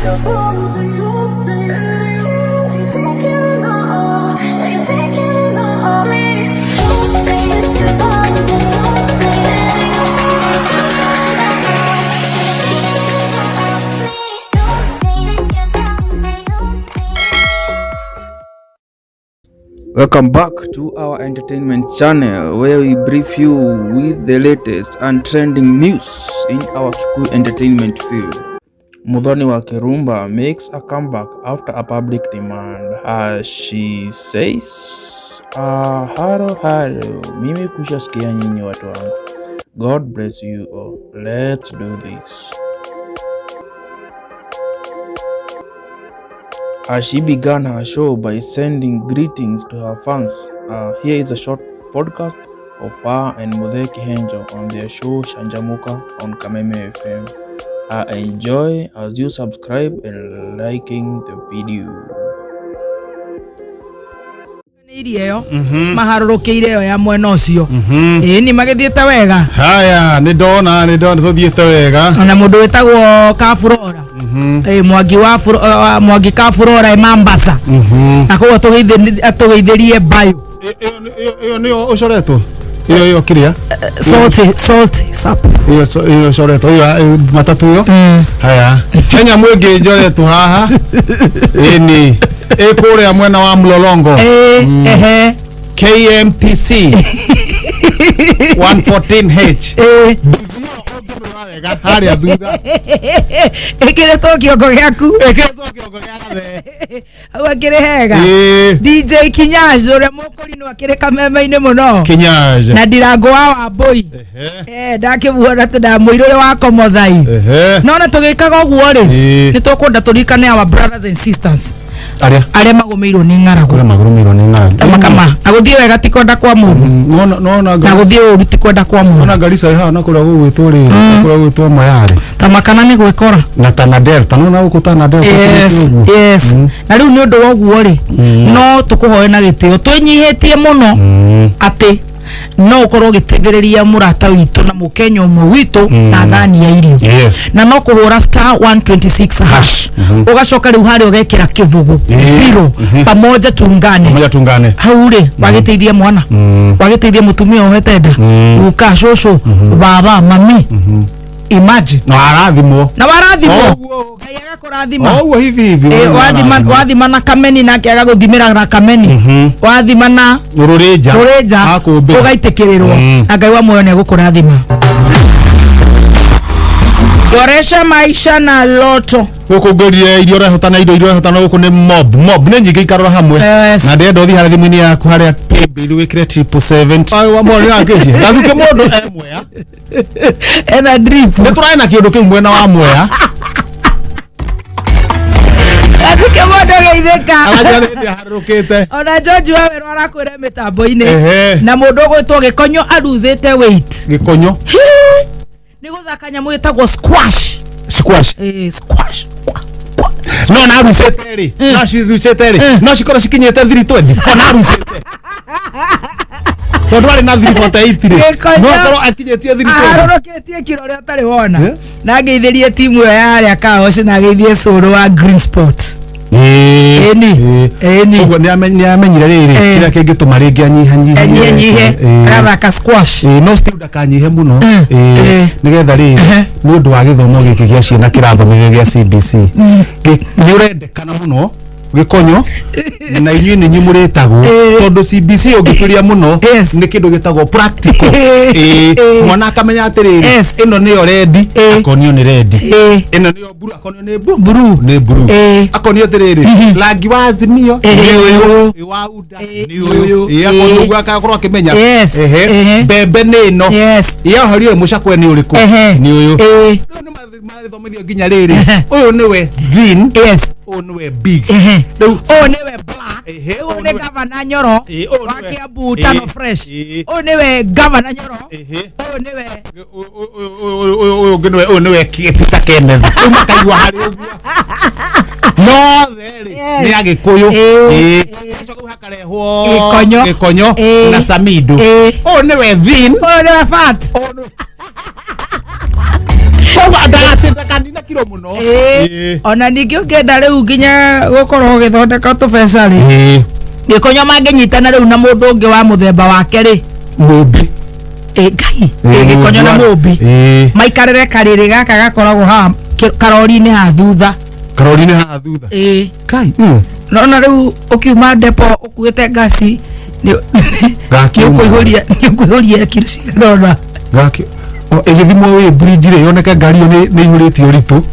Welcome back to our entertainment channel where we brief you with the latest and trending news in our Kikuyu entertainment field. Muthoni wa Kirumba makes a comeback after a public demand as she says, haro, mimi kushasikia nyinyi watu wangu. God bless you all. Let's do this. As she began her show by sending greetings to her fans, here is a short podcast of her and Muthee Kihenjo on their show Shanjamuka on Kameme FM. Enjoy as you subscribe and liking the video. Maharũrũkĩire yo ya mwena ũcio ni magĩthiĩte wega. Haya nĩ ndona tuthiĩte wega. Na mũndũ wĩtagwo Kafurora Mwangi Kafurora Mombasa. Na koguo tũgeithĩrie bayo. Ĩyo nĩyo ũcoretwo. Iyo kiria salty sap. Iyo coretwo iyo matatu yo. Haya Kenya mwĩngĩ njoretwo haha. Ni kuria mwena wa Mlolongo. KMTC 114H. Haria thutha ekiretwo kĩongo gĩaku hau akĩrĩ hega. DJ Kinyash ũrĩa mũkũrinũ akĩrĩ kameme-inĩ mũno Kinyash na Ndirango wa Wambui ndakĩmuona tĩ ndamũirũ wa Komothai. Nona tũgĩkaga ũguo rĩ nĩ tũkwenda tũrikane our brothers and sisters arĩa magũmĩirwo nĩ ng'aragu. Kama na gũthiĩ wega ti kwenda kwa mũndũ na gũthiĩ ũru ti kwenda kwa mũndũ. Ona Garissa haha na kũrĩa gũgwĩtwo rĩ kũrĩa gũgwĩtwo Mayale Tamakana nĩ gwĩkora na Tana Delta no na gũkũ Tana Delta. Yes na rĩu nĩ ũndũ wa ũguo rĩ no tũkũhoe na gĩtĩo twĩnyihĩtie mũno atĩ no ũkorwo gĩteithĩrĩria mũrata witũ na mũkenya ũmwe witũ na thani ya irio na no kũhũra star 126 hash ũgacoka rĩu harĩa ũgekĩra kĩbũgũ zero pamoja tungane hau rĩ wagĩteithia mwana wagĩteithia mũtumia ohete nda guka cũcũ baba mami imagine na warathimwo Ngai agakũrathima hivi wathima na kameni nake agagũthimĩra na kameni wathima na rũrĩnja ũgaitĩkĩrĩrwo na Ngai wa muoyo nĩ agũkũrathima. Boresha maisha na Loto gũkũngũria irio rehotana indo irio rehotana gũkũ nĩ mob nĩ nyingĩ ikarora hamwe na ndenda ũthi harĩa thimũ-inĩ yaku harĩa paybill wĩkĩre 777 wa mwana yakĩcie gathuke mũndũ Mwea ena drip nĩ tũraĩ na kĩũndũ kĩu mwena wa Mwea gathuke mũndũ geithĩka harũrũkĩte. Ona George Waweru arakwĩra mĩtambo-inĩ na mũndũ ũgwĩtwo Gĩkonyo aruzĩte weight. Gĩkonyo nĩ gũthaka nyamũ ĩtagwo squash no na aruzĩte rĩ no cikorwo cikinyĩte 320 ona aruzĩte tondũ arĩ na 348 rĩ no akorwo akinyĩtie 320 arũrũkĩtie kiro ũrĩa ũtarĩ wona na ngeithĩrie timu ĩyo yarĩa Kaosh na geithie Soro wa Green Sports. Ũguo nĩ amenyire rĩrĩ kĩrĩa kĩngĩtũma rĩngĩ anyihanyihe agathaka squash no still ndakanyihe mũno nĩgetha rĩrĩ nĩ ũndũ wa gĩthomo gĩkĩ gĩa ciana kĩrathomithio gĩa CBC nĩ ũrendekana mũno Gĩkonyo na inyuĩ nĩ nyumũrĩtagwo tondũ CBC ũngĩkĩria mũno nĩ kĩndũ gĩtagwo practical mwana akamenya atĩrĩrĩ ĩno nĩyo red akonio nĩ red ĩno nĩyo blue akonio nĩ blue akonio atĩrĩrĩ rangi wa Azimio nĩ ũyũ wa UDA nĩ ũyũ akonio ũguo akakorwo akĩmenya mbembe nĩ ĩno yohorio mũcakwe nĩ ũrĩkũ nĩ ũyũ rĩu nĩ mathomithio nginya rĩrĩ ũyũ nĩwe thin ũyũ nĩwe big ũyũ nĩwe black ũyũ nĩ Gavana Nyoro wa Kiambu Tano Fresh ũyũ nĩwe Gavana Nyoro ũyũ nĩwe ũyũ nĩwe Peter Kenneth umakaigua harĩ ũguo no therĩ nĩ Agĩkũyũ coka hakarehwo Gĩkonyo na Samido ũyũ nĩwe thin ũyũ nĩwe fat kiro muno ona ningi ungenda riu nginya gukorwo githondeka tubesa ri gikonyo manginyitana riu na mundu ungi wa muthemba wake ri mumbi ngai gikonyo na mumbi maikarire kariri gaka gakoragwo ha karori-ini ha thutha kai nona riu ukiuma depo ukuite ngasi nikuihuria kiro ciganona gaki igithimo wi bridge ri yoneka ngari yo ni ihuritio ritu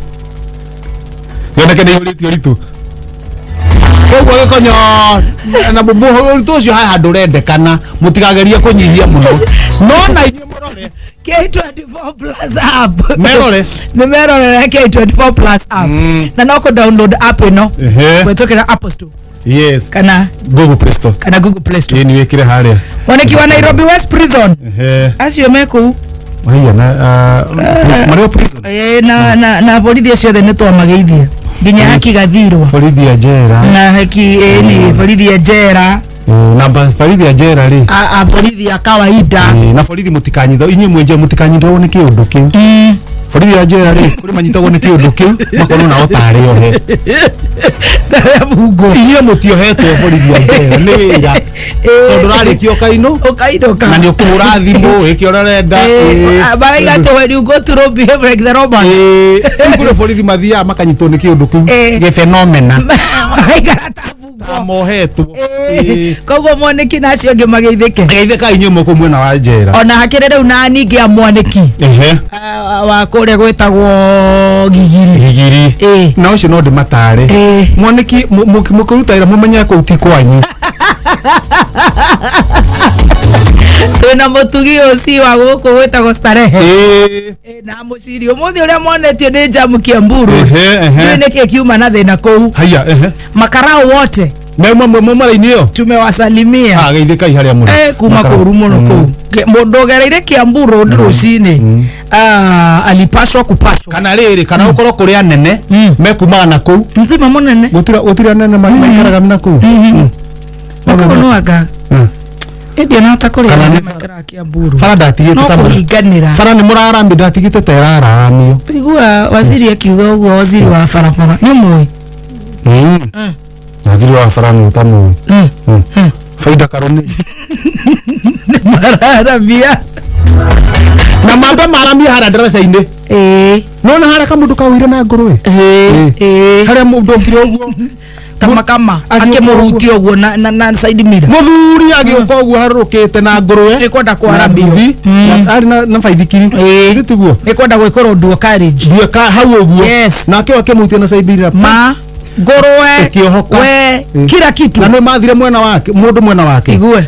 koguo gikonyo na muhuritu ucio haha ndurendekana mutigagerie kunyihia muno no na inyuĩ murore K24 plus app merore K24 plus app na no ku download app ino gwetokera Apple Store yes kana Google Play Store ni wekire haria woneki wa Nairobi West Prison acio meku haya na Mario Prison na borithi ciothe ni twamageithia nginya haki gathirwa borithi ya jera na haki ni borithi ya jera na borithi ya jera ri borithi ya kawaida na borithi mutikanyitho inyuĩ mwenje mutikanyitho ni kiundu kiu borithi ya jera ri kuri manyitagwo ni kiundu kiu makono nao tari ohe bungo inyuĩ mutiohetwo borithi ya jera ni wira tondu rarikio kainoka na ni ukuhura thimu ikio renda baraiga to when you go to rob behave like the Romans kuri borithi mathia makanyitwo ni kiundu kiu ge phenomena mohetwo koguo mwaniki nacio ngi mageithike inyuĩ muku mwena wa jera ona hakire riu na ningi a mwaniki wa kuria gwetagwo gigiri na ucio no ndimatare mwaniki mukiruta ira mumenye ko uti kwanyu twina mutugi uci wa guku gwetagwo starehe na muciri umuthi uria monetio ni jamu Kiamburu niki kiuma na thina kuu haya makarao wote mara-ini yo tumewasalimia geithika haria muri kuma kuru muno kuu mundu gereire Kiamburu rucini alipaswa kupashwa kana riri kana ukorwo kuri anene mekumaga na kuu mzima munene gutira anene maikaraga na kuu makonoaga ndio nata kuri makara Kiamburu fara ndatigite no kuhinganira fara ni murarambi ndatigite teraramio igua waziri akiuga uguo waziri wa farafara ni mwe waziri wa fara ni tamu faida karone mararamia na mambe maramia hara darasa-ini nona hara kamundu kawire na nguruwe haria mundu ngire uguo kama akimurutio uguo na side mirror muthuri agioka uguo harukite na nguruwe nikwenda kwarambio ari na baithikiri ndituguo nikwenda gwikora undu carriage hau uguo nake akimutia na side mirror nguruwe we kila kitu na no mathire mwena wake mundu mwena wake igue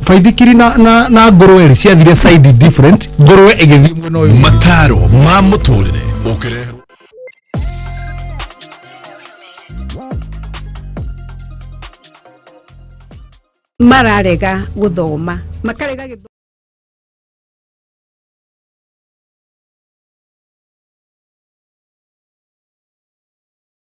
baithikiri na nguruwe ciathire side different nguruwe igithie mwena uyu mataro ma muturire ukireherwo mararega guthoma makarega